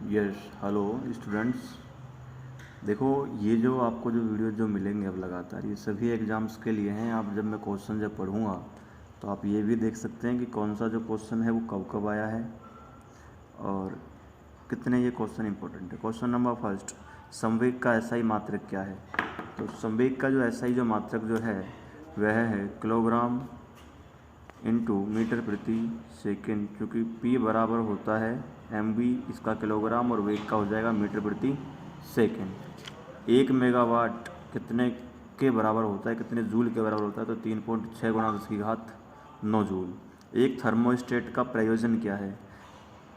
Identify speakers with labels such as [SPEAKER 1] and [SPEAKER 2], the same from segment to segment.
[SPEAKER 1] Yes hello students. देखो, ये जो आपको जो वीडियो जो मिलेंगे अब लगातार, ये सभी एग्ज़ाम्स के लिए हैं। आप जब मैं क्वेश्चन जब पढ़ूँगा तो आप ये भी देख सकते हैं कि कौन सा जो क्वेश्चन है वो कब कब आया है और कितने ये क्वेश्चन इंपॉर्टेंट है। क्वेश्चन नंबर फर्स्ट, संवेग का एसआई मात्रक क्या है? तो संवेग का जो एसआई जो मात्रक जो है वह है किलोग्राम इंटू मीटर प्रति सेकेंड, क्योंकि p बराबर होता है mv इसका किलोग्राम और वेग का हो जाएगा मीटर प्रति सेकेंड। 1 मेगावाट कितने के बराबर होता है, कितने जूल के बराबर होता है? तो 3.6 गुणा 10⁻9 जूल। एक थर्मोस्टेट का प्रयोजन क्या है?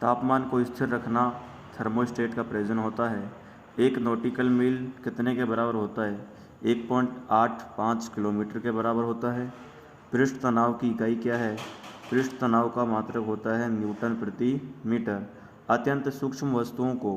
[SPEAKER 1] तापमान को स्थिर रखना थर्मोस्टेट का प्रयोजन होता है। एक नॉटिकल मील कितने के बराबर होता है? 1.85 किलोमीटर के बराबर होता है। पृष्ठ तनाव की इकाई क्या है? पृष्ठ तनाव का मात्रक होता है न्यूटन प्रति मीटर। अत्यंत सूक्ष्म वस्तुओं को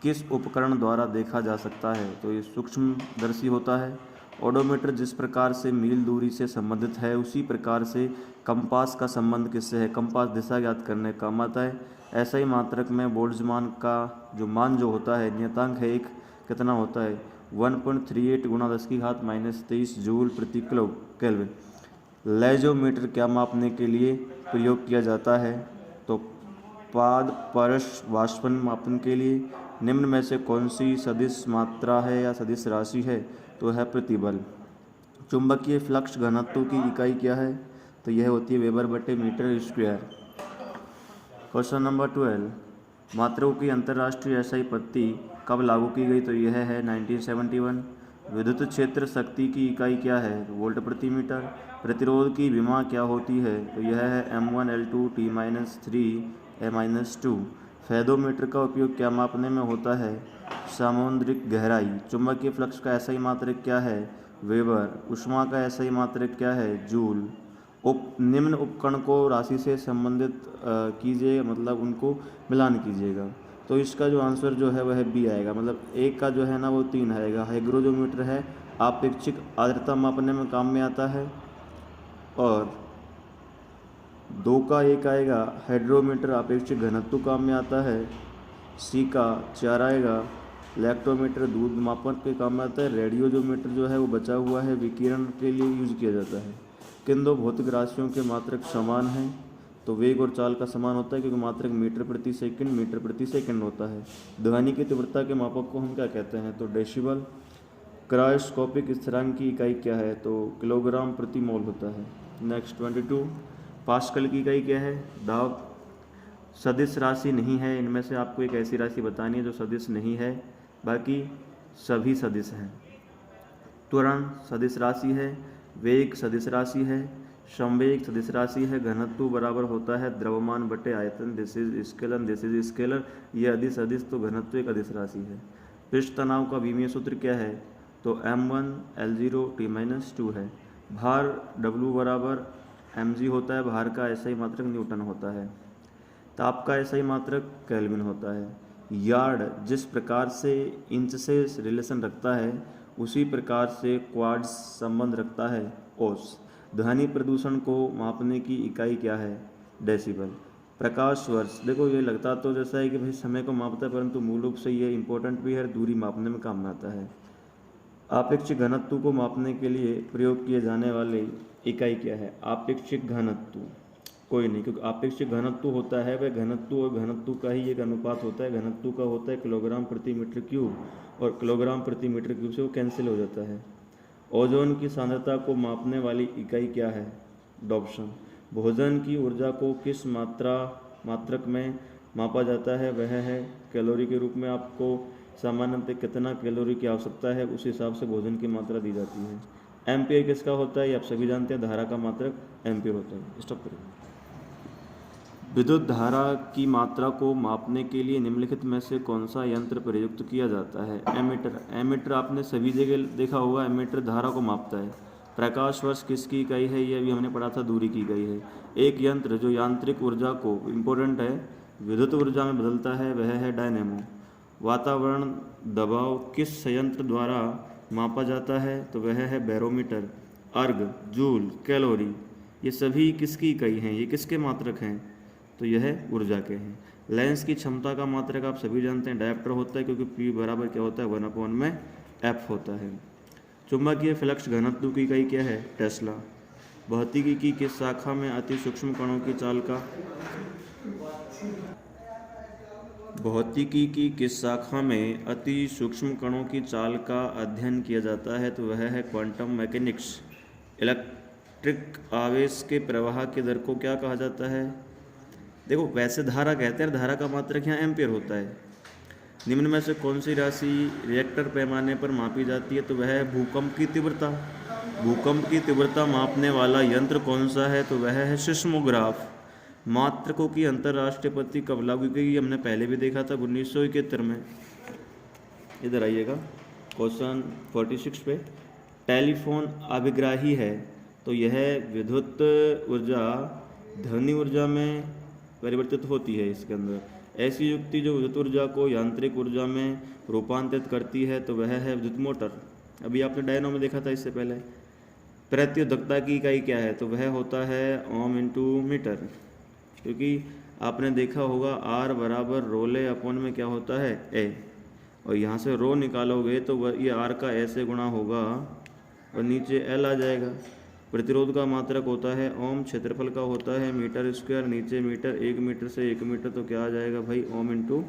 [SPEAKER 1] किस उपकरण द्वारा देखा जा सकता है? तो ये सूक्ष्मदर्शी होता है। ओडोमीटर जिस प्रकार से मील दूरी से संबंधित है, उसी प्रकार से कंपास का संबंध किससे है? कंपास दिशा ज्ञात करने का काम आता है। ऐसा ही मात्रक में बोल्ट्जमान का जो मान जो होता है, नियतांक है एक, कितना होता है? 1.38 गुणा 10⁻23 जूल प्रति किलो केल्विन। लेजोमीटर क्या मापने के लिए प्रयोग किया जाता है? तो पाद परश वाष्पन मापन के लिए। निम्न में से कौन सी सदिश मात्रा है या सदिश राशि है? तो है प्रतिबल। चुंबकीय फ्लक्स घनत्व की इकाई क्या है? तो यह होती है वेबर बटे मीटर स्क्वायर। क्वेश्चन नंबर 12, मात्राओं की अंतर्राष्ट्रीय एसआई पद्धति कब लागू की गई? तो यह है 1971। विद्युत क्षेत्र शक्ति की इकाई क्या है? वोल्ट प्रति मीटर। प्रतिरोध की विमा क्या होती है? तो यह है M1 L2 T-3 A-2। Fathometer का उपयोग क्या मापने में होता है? सामुद्रिक गहराई। चुंबकीय फ्लक्स का एसआई मात्रक क्या है? वेबर। ऊष्मा का एसआई मात्रक क्या है? जूल। निम्न उपकरण को राशि से संबंधित कीजिए, मतलब उनको मिलान कीजिएगा। तो इसका जो आंसर जो है वह बी आएगा, मतलब एक का जो है ना वो 3 आएगा। हाइग्रोमीटर है, आपेक्षिक आर्द्रता मापने में काम में आता है। और 2 का 1 आएगा, हाइड्रोमीटर आपेक्षिक घनत्व काम में आता है। सी का 4 आएगा, लैक्टोमीटर दूध मापन के काम में आता है। रेडियोमीटर जो है वो बचा हुआ है, विकिरण के लिए यूज किया जाता है। किन दो भौतिक राशियों के मात्रक समान हैं? तो वेग और चाल का समान होता है, क्योंकि मात्रक मीटर प्रति सेकंड होता है। ध्वनि की तीव्रता के मापक को हम क्या कहते हैं? तो डेसिबल। क्रायोस्कोपिक स्थिरांक की इकाई क्या है? तो किलोग्राम प्रति मोल होता है। नेक्स्ट 22, पास्कल की इकाई क्या है? दाब। सदिश राशि नहीं है, इनमें से आपको एक ऐसी राशि बतानी है जो सदिश नहीं है, बाकी सभी सदिश हैं। त्वरण सदिश राशि है, वेग सदिश राशि है, संवेग सदिश राशि है, घनत्व बराबर होता है द्रव्यमान बटे आयतन, this is scalar, this is scalar. ये अदिश अदिश तो घनत्व एक अदिश राशि है। पृष्ठ तनाव का विमीय सूत्र क्या है? तो M1 L0 T-2 है। भार W बराबर mg होता है, भार का एसआई मात्रक न्यूटन होता है। ताप का एसआई मात्रक केल्विन होता है। यार्ड जिस प्रकार से इंच से रिलेशन रखता है, उसी प्रकार से क्वाड्स संबंध रखता है ओस। ध्वनि प्रदूषण को मापने की इकाई क्या है? डेसिबल। प्रकाश वर्ष, देखो ये लगता तो जैसा है कि भाई समय को मापता है, परंतु मूल रूप से ये इंपॉर्टेंट भी है, दूरी मापने में काम में आता है। आपेक्षिक घनत्व को मापने के लिए प्रयोग किए जाने वाली इकाई क्या है? आपेक्षिक घनत्व कोई नहीं, क्योंकि आपेक्षिक घनत्व होता है वह घनत्व और घनत्व का ही एक अनुपात होता है। घनत्व का होता है किलोग्राम प्रति मीटर क्यूब, और किलोग्राम प्रति मीटर क्यूब से वो कैंसिल हो जाता है। ओजोन की सांद्रता को मापने वाली इकाई क्या है? डॉप्सन। भोजन की ऊर्जा को किस मात्रक में मापा जाता है? वह है कैलोरी के रूप में। आपको सामान्यतः कितना कैलोरी की आवश्यकता है उस हिसाब से भोजन की मात्रा दी जाती है। एम्पियर किसका होता है? ये आप सभी जानते हैं, धारा का मात्रक एम्पियर होता है। स्टॉप करिए। विद्युत धारा की मात्रा को मापने के लिए निम्नलिखित में से कौन सा यंत्र प्रयुक्त किया जाता है? एमीटर। एमीटर आपने सभी जगह देखा होगा, एमीटर धारा को मापता है। प्रकाश वर्ष किसकी इकाई है? ये अभी हमने पढ़ा था, दूरी की इकाई है। एक यंत्र जो यांत्रिक ऊर्जा को, इम्पोर्टेंट है, विद्युत ऊर्जा में बदलता है, वह है डायनेमो। वातावरण दबाव किस संयंत्र द्वारा मापा जाता है? तो वह है बैरोमीटर। अर्ग, जूल, कैलोरी, ये सभी किसकी इकाई हैं? ये किसके मात्रक हैं? तो यह ऊर्जा के हैं। लेंस की क्षमता का मात्रक आप सभी जानते हैं डायोप्टर होता है, क्योंकि P बराबर क्या होता है 1/f होता है। चुंबकीय फ्लक्स घनत्व की इकाई क्या है टेस्ला। भौतिकी की किस शाखा में अति सूक्ष्म कणों की चाल का भौतिकी की किस शाखा में अति सूक्ष्म कणों की चाल का अध्ययन किया जाता है, तो वह है क्वांटम मैकेनिक्स। इलेक्ट्रिक आवेश के प्रवाह की दर को क्या कहा जाता है। देखो वैसे धारा कहते हैं, धारा का मात्रक यहाँ एम्पियर होता है। निम्न में से कौन सी राशि रिएक्टर पैमाने पर मापी जाती है, तो वह है भूकंप की तीव्रता। भूकंप की तीव्रता मापने वाला यंत्र कौन सा है, तो वह है सिस्मोग्राफ। मात्रकों की अंतर्राष्ट्रीय पद्धति कब लागू की गई, हमने पहले भी देखा था 1971 में। इधर आइएगा क्वेश्चन 46 पे। टेलीफोन अभिग्राही है, तो यह विद्युत ऊर्जा ध्वनि ऊर्जा में परिवर्तित होती है। इसके अंदर ऐसी युक्ति जो विद्युत ऊर्जा को यांत्रिक ऊर्जा में रूपांतरित करती है, तो वह है विद्युत मोटर। अभी आपने डायनो में देखा था इससे पहले। प्रतिरोधकता की इकाई क्या है, तो वह होता है ओम इंटू मीटर, क्योंकि आपने देखा होगा R बराबर रोले अपॉन में क्या होता है ए, और यहाँ से रो निकालोगे तो वह ये R का ऐसे गुणा होगा और नीचे L आ जाएगा। प्रतिरोध का मात्रक होता है ओम, क्षेत्रफल का होता है मीटर स्क्वायर, नीचे मीटर, 1 मीटर से 1 मीटर तो क्या आ जाएगा भाई ओम इंटू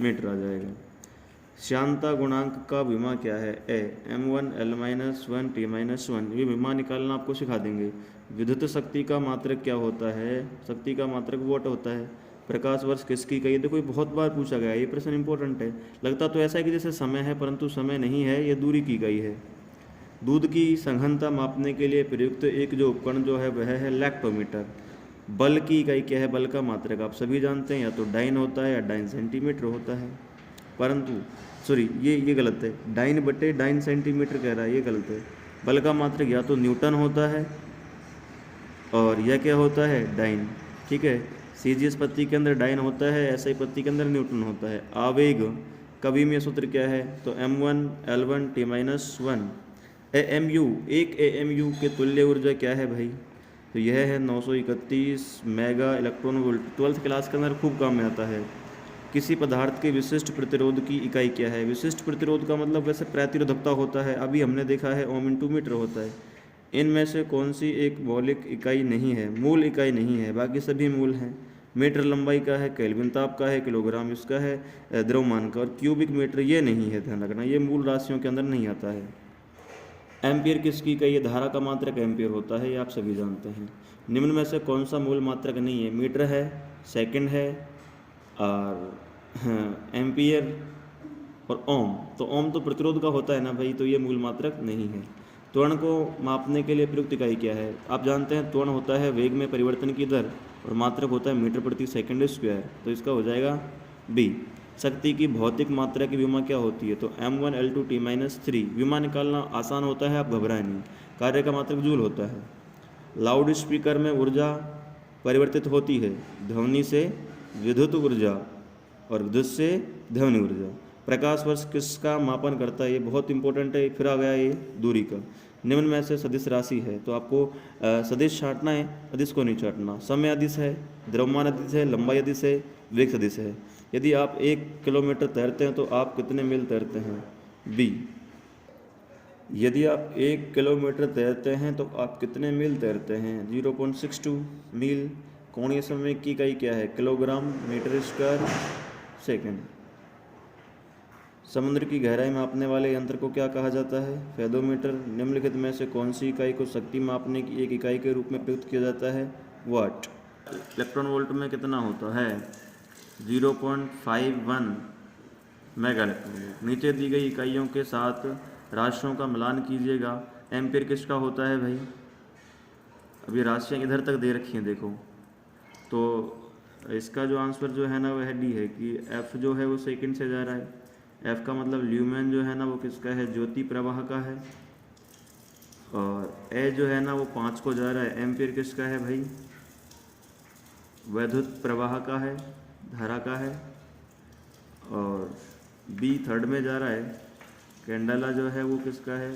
[SPEAKER 1] मीटर आ जाएगा। श्यानता गुणांक का विमा क्या है ए, m1 l-1 t-1। ये विमा निकालना आपको सिखा देंगे। विद्युत शक्ति का मात्रक क्या होता है, शक्ति का मात्रक वॉट होता है। प्रकाश वर्ष किसकी इकाई है, देखो ये बहुत बार पूछा गया है, ये प्रश्न इंपॉर्टेंट है। लगता तो ऐसा है कि जैसे समय है, परंतु समय नहीं है, ये दूरी की इकाई है। दूध की सघनता मापने के लिए प्रयुक्त एक जो उपकरण जो है वह है लैक्टोमीटर। बल की इकाई क्या है, बल का मात्रक आप सभी जानते हैं, या तो डाइन होता है या डाइन सेंटीमीटर होता है। परंतु सॉरी ये गलत है, डाइन सेंटीमीटर कह रहा है, ये गलत है। बल का मात्रक या तो न्यूटन होता है और यह क्या होता है डाइन। ठीक है, सीजीएस पत्ती के अंदर डाइन होता है, एसआई पत्ती के अंदर न्यूटन होता है। आवेग कविमीय सूत्र क्या है, तो m1 l1 t-1। AMU, एक AMU के तुल्य ऊर्जा क्या है भाई, तो यह है 931 mega electron volt. 12th class के अंदर खूब काम में आता है। किसी पदार्थ के विशिष्ट प्रतिरोध की इकाई क्या है। विशिष्ट प्रतिरोध का मतलब वैसे प्रतिरोधकता होता है, अभी हमने देखा है ओम इंटू मीटर होता है। इनमें से कौन सी एक मौलिक इकाई नहीं है, मूल इकाई नहीं है, बाकी सभी मूल हैं। मीटर लंबाई का है, केल्विन ताप का है, किलोग्राम इसका है द्रव्यमान का, और क्यूबिक मीटर ये नहीं है, ध्यान रखना ये मूल राशियों के अंदर नहीं आता है। एम्पियर किसकी इकाई है, धारा का मात्रक एम्पियर होता है, ये आप सभी जानते हैं। निम्न में से कौन सा मूल मात्रक नहीं है, मीटर है, सेकंड है और एम्पियर और ओम। तो ओम तो प्रतिरोध का होता है ना भाई, तो ये मूल मात्रक नहीं है। त्वरण को मापने के लिए प्रयुक्त इकाई क्या है, आप जानते हैं त्वरण होता है वेग में परिवर्तन की दर और मात्रक होता है मीटर प्रति सेकंड स्क्वायर, तो इसका हो जाएगा बी। शक्ति की भौतिक मात्रा की विमा क्या होती है, तो m1 l2 t-3। विमा निकालना आसान होता है, आप घबराएं नहीं। कार्य का मात्रक जूल होता है। लाउड स्पीकर में ऊर्जा परिवर्तित होती है ध्वनि से विद्युत ऊर्जा और विद्युत से ध्वनि ऊर्जा। प्रकाश वर्ष किसका मापन करता है, ये बहुत इंपॉर्टेंट है, फिर आ गया ये दूरी का। निम्न में से सदिश राशि है, तो आपको सदिश छांटना है, अदिश को नहीं छांटना। समय अदिश है, द्रव्यमान अदिश है, लंबाई अदिश है, वेग सदिश है। यदि आप 1 किलोमीटर तैरते हैं तो आप कितने मील तैरते हैं, बी। यदि आप 1 किलोमीटर तैरते हैं तो आप कितने मील तैरते हैं, 0.62 मील। कोणीय समय की इकाई क्या है, किलोग्राम मीटर स्क्वायर सेकंड। समुद्र की गहराई मापने वाले यंत्र को क्या कहा जाता है, फेदोमीटर। निम्नलिखित में से कौन सी इकाई को शक्ति मापने की एक इकाई के रूप में प्रयुक्त किया जाता है, वाट। इलेक्ट्रॉन वोल्ट में कितना होता है, 0.51 मेगा इलेक्ट्रॉन वोल्ट। नीचे दी गई इकाइयों के साथ राशियों का मिलान कीजिएगा। एम्पियर किसका होता है भाई, अभी राशियाँ इधर तक दे रखी हैं देखो, तो इसका जो आंसर जो है ना वह डी है कि एफ जो है वो सेकंड से जा रहा है। एफ का मतलब ल्यूमेन जो है ना वो किसका है, ज्योति प्रवाह का है। और ए जो है ना वो 5 को जा रहा है। एम्पियर किसका है भाई, वैद्युत प्रवाह का है, धारा का है। और बी थर्ड में जा रहा है। कैंडेला जो है वो किसका है,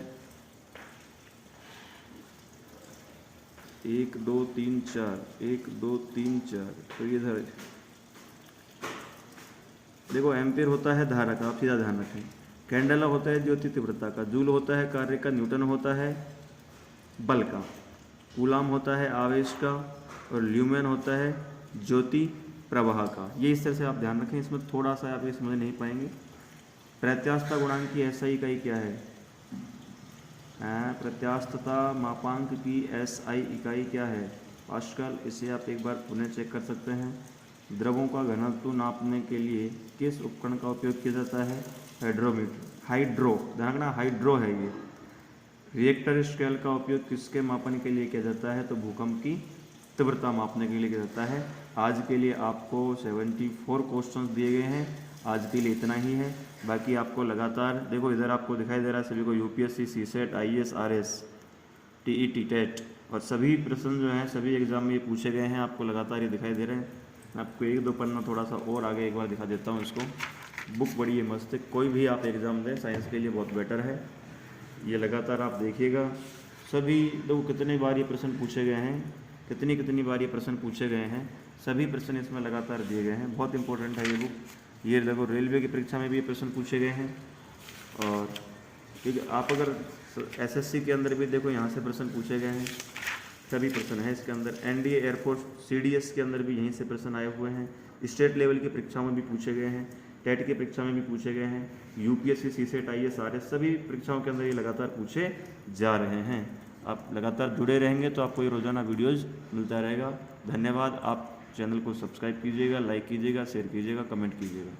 [SPEAKER 1] 1 2 3 4, 1 2 3 4, तो ये इधर देखो एम्पेयर होता है धारा का, आप सीधा ध्यान रखें। कैंडेला होता है ज्योति तीव्रता का, जूल होता है कार्य का, न्यूटन होता है बल का, कूलाम होता है आवेश का, और ल्यूमेन होता है ज्योति प्रवाह का। ये इस तरह से आप ध्यान रखें, इसमें थोड़ा सा आप ये समझ नहीं पाएंगे। प्रत्यास्थता गुणांक की एसआई इकाई क्या है? प्रत्यास्थता मापांक की एसआई इकाई क्या है? पास्कल। इसे आप एक बार पुनः चेक कर सकते हैं। द्रवों का घनत्व नापने के लिए किस उपकरण का उपयोग किया जाता है? हाइड्रोमीटर। हाइड्रो, ध्यान रखना हाइड्रो है ये। रिएक्टर स्केल का उपयोग किसके मापन के लिए किया जाता है? तो भूकंप की तीव्रता मापने के लिए किया जाता है। आज के लिए आपको 74 क्वेश्चंस दिए गए हैं, आज के लिए इतना ही है। बाकी आपको लगातार देखो इधर आपको दिखाई दे रहा है सभी को UPSC, CSAT, IAS, RS, TET, TET और सभी प्रश्न जो हैं सभी एग्जाम में ये पूछे गए हैं, आपको लगातार ये दिखाई दे रहे हैं। आपको एक दो पन्ना थोड़ा सा और आगे एक बार दिखा देता हूँ इसको। बुक बड़ी है मस्त, कोई भी आप एग्ज़ाम दें साइंस के लिए बहुत बेटर है। ये लगातार आप देखिएगा। सभी लोग कितने बार ये प्रश्न पूछे गए हैं, कितनी बार ये प्रश्न पूछे गए हैं, सभी प्रश्न इसमें लगातार दिए गए हैं। बहुत इंपॉर्टेंट है ये बुक। ये देखो रेलवे की परीक्षा में भी ये प्रश्न पूछे गए हैं। और क्योंकि आप अगर एसएससी के अंदर भी देखो यहाँ से प्रश्न पूछे गए हैं, सभी प्रश्न हैं इसके अंदर। एनडीए, एयरफोर्स, सीडीएस के अंदर भी यहीं से प्रश्न आए हुए हैं। स्टेट लेवल की परीक्षाओं में भी पूछे गए हैं, टेट की परीक्षा में भी पूछे गए हैं, यूपीएससी, सीसेट, आईएएस, आरएस सभी परीक्षाओं के अंदर ये लगातार पूछे जा रहे हैं। आप लगातार जुड़े रहेंगे तो आपको ये रोज़ाना वीडियोज़ मिलता रहेगा। धन्यवाद। आप चैनल को सब्सक्राइब कीजिएगा, लाइक कीजिएगा, शेयर कीजिएगा, कमेंट कीजिएगा।